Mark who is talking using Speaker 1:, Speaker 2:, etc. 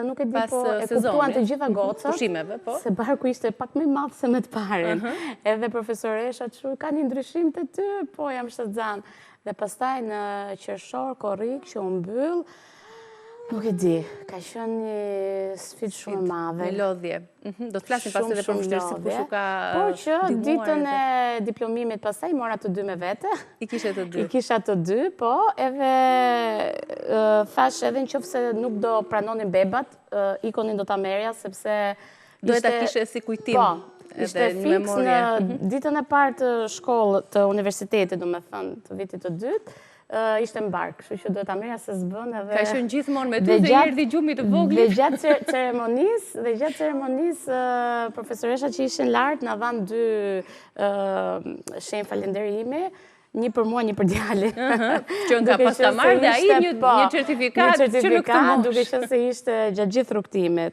Speaker 1: nuk e di, po e kuptuan të gjitha gocat.
Speaker 2: Pushimeve, po.
Speaker 1: Se barku ishte pak më i madh se me të parën. Edhe profesoresha ka një ndryshim të ty, po jam shtatzanë. Dhe pastaj në qershor, korrik, që u mbyll, nuk e di, ka qenë një sfidë shumë e madhe.
Speaker 2: Një lodhje. Do të flasim pas edhe për vështirësi pushu ka
Speaker 1: por që ditën e diplomimit pastaj mora të dy me vete.
Speaker 2: I kishe të dy?
Speaker 1: I kisha të dy, po, edhe thash edhe në qoftë se nuk do pranonin bebat, ikonin do ta merja, sepse
Speaker 2: duhet ta kishe si kujtim.
Speaker 1: Po, ishte fiks në ditën e parë të shkollë të universitetit, do me thënë, të vitit të dytë, ishte në bark, kështu që duhet ta merja se s'bën edhe...
Speaker 2: Ka qenë gjithmonë me ty dhe erdhi gjumi të vogël.
Speaker 1: Dhe gjatë ceremonisë, profesoresha që ishin lart na dhanë dy shenjë falënderimi, një për mua, një për djalin.
Speaker 2: Që nga pas ta marrë dhe ai një certifikat që nuk të mosh.
Speaker 1: Duke qenë se ishte gjatë gjithë rrugtimit.